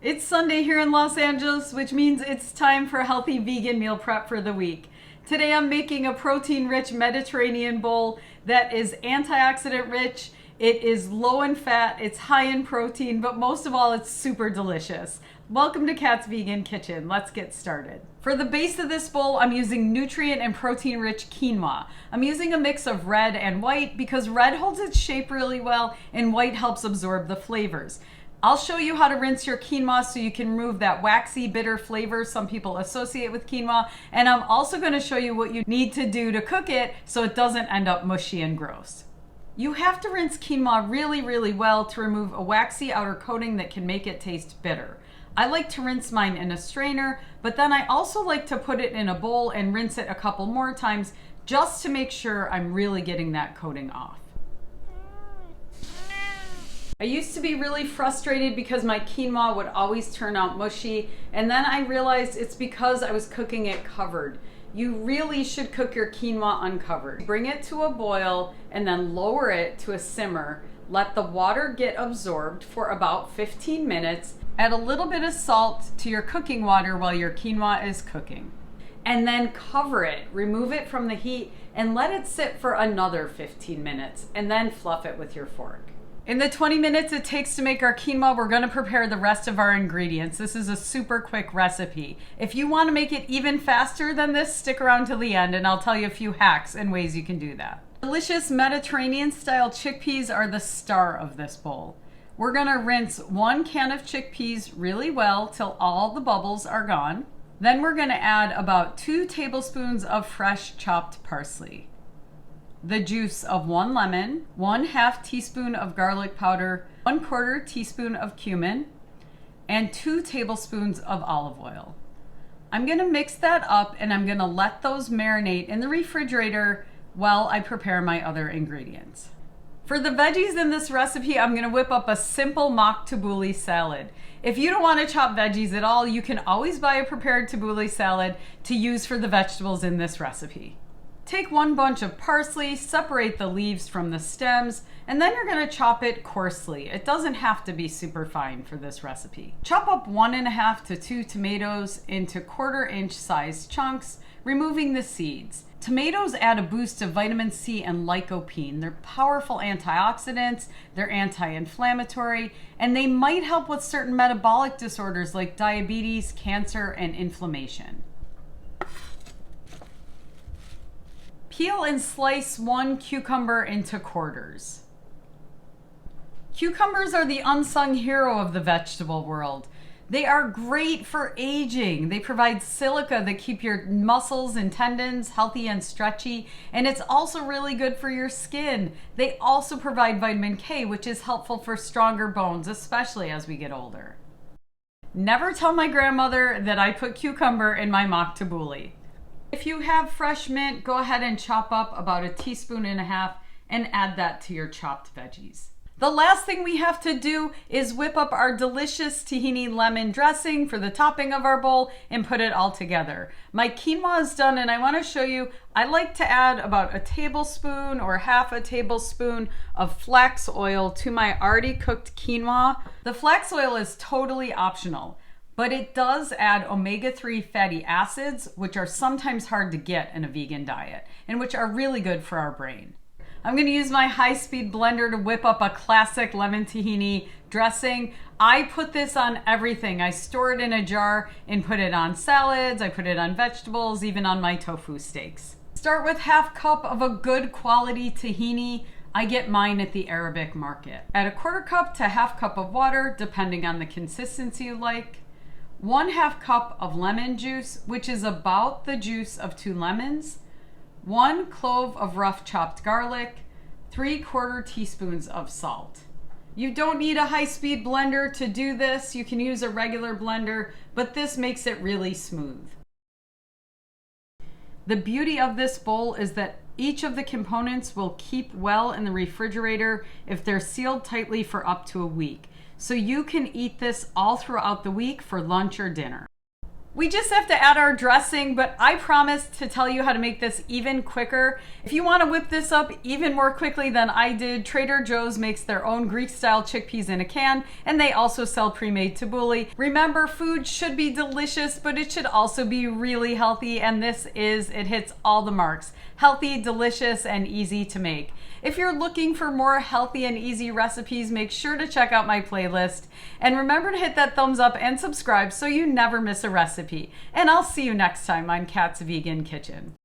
It's Sunday here in Los Angeles, which means it's time for healthy vegan meal prep for the week. Today I'm making a protein-rich Mediterranean bowl that is antioxidant rich, it is low in fat, it's high in protein, but most of all it's super delicious. Welcome to Kat's Vegan Kitchen. Let's get started. For the base of this bowl, I'm using nutrient and protein-rich quinoa. I'm using a mix of red and white because red holds its shape really well and white helps absorb the flavors. I'll show you how to rinse your quinoa so you can remove that waxy, bitter flavor some people associate with quinoa. And I'm also going to show you what you need to do to cook it so it doesn't end up mushy and gross. You have to rinse quinoa really well to remove a waxy outer coating that can make it taste bitter. I like to rinse mine in a strainer, but then I also like to put it in a bowl and rinse it a couple more times just to make sure I'm really getting that coating off. I used to be really frustrated because my quinoa would always turn out mushy, and then I realized it's because I was cooking it covered. You really should cook your quinoa uncovered. Bring it to a boil and then lower it to a simmer. Let the water get absorbed for about 15 minutes. Add a little bit of salt to your cooking water while your quinoa is cooking. And then cover it, remove it from the heat, and let it sit for another 15 minutes, and then fluff it with your fork. In the 20 minutes it takes to make our quinoa, we're gonna prepare the rest of our ingredients. This is a super quick recipe. If you wanna make it even faster than this, stick around till the end and I'll tell you a few hacks and ways you can do that. Delicious Mediterranean style chickpeas are the star of this bowl. We're gonna rinse 1 can of chickpeas really well till all the bubbles are gone. Then we're gonna add about 2 tablespoons of fresh chopped parsley, the juice of 1 lemon, 1/2 teaspoon of garlic powder, 1/4 teaspoon of cumin, and 2 tablespoons of olive oil. I'm gonna mix that up and I'm gonna let those marinate in the refrigerator while I prepare my other ingredients. For the veggies in this recipe, I'm gonna whip up a simple mock tabbouleh salad. If you don't wanna chop veggies at all, you can always buy a prepared tabbouleh salad to use for the vegetables in this recipe. Take 1 bunch of parsley, separate the leaves from the stems, and then you're gonna chop it coarsely. It doesn't have to be super fine for this recipe. Chop up 1.5 to 2 tomatoes into 1/4 inch sized chunks, removing the seeds. Tomatoes add a boost of vitamin C and lycopene. They're powerful antioxidants, they're anti-inflammatory, and they might help with certain metabolic disorders like diabetes, cancer, and inflammation. Peel and slice 1 cucumber into quarters. Cucumbers are the unsung hero of the vegetable world. They are great for aging. They provide silica that keep your muscles and tendons healthy and stretchy, and it's also really good for your skin. They also provide vitamin K, which is helpful for stronger bones, especially as we get older. Never tell my grandmother that I put cucumber in my mock tabbouleh. If you have fresh mint, go ahead and chop up about 1.5 teaspoons and add that to your chopped veggies. The last thing we have to do is whip up our delicious tahini lemon dressing for the topping of our bowl and put it all together. My quinoa is done and I want to show you, I like to add about 1 tablespoon or 1/2 tablespoon of flax oil to my already cooked quinoa. The flax oil is totally optional, but it does add omega-3 fatty acids, which are sometimes hard to get in a vegan diet and which are really good for our brain. I'm gonna use my high-speed blender to whip up a classic lemon tahini dressing. I put this on everything. I store it in a jar and put it on salads, I put it on vegetables, even on my tofu steaks. Start with 1/2 cup of a good quality tahini. I get mine at the Arabic market. Add 1/4 cup to 1/2 cup of water, depending on the consistency you like. 1/2 cup of lemon juice, which is about the juice of 2 lemons. 1 clove of rough chopped garlic, 3/4 teaspoons of salt. You don't need a high-speed blender to do this. You can use a regular blender, but this makes it really smooth. The beauty of this bowl is that each of the components will keep well in the refrigerator if they're sealed tightly for up to a week. So you can eat this all throughout the week for lunch or dinner. We just have to add our dressing, but I promise to tell you how to make this even quicker. If you want to whip this up even more quickly than I did, Trader Joe's makes their own Greek-style chickpeas in a can, and they also sell pre-made tabbouleh. Remember, food should be delicious, but it should also be really healthy, and it hits all the marks. Healthy, delicious, and easy to make. If you're looking for more healthy and easy recipes, make sure to check out my playlist. And remember to hit that thumbs up and subscribe so you never miss a recipe. And I'll see you next time on Kat's Vegan Kitchen.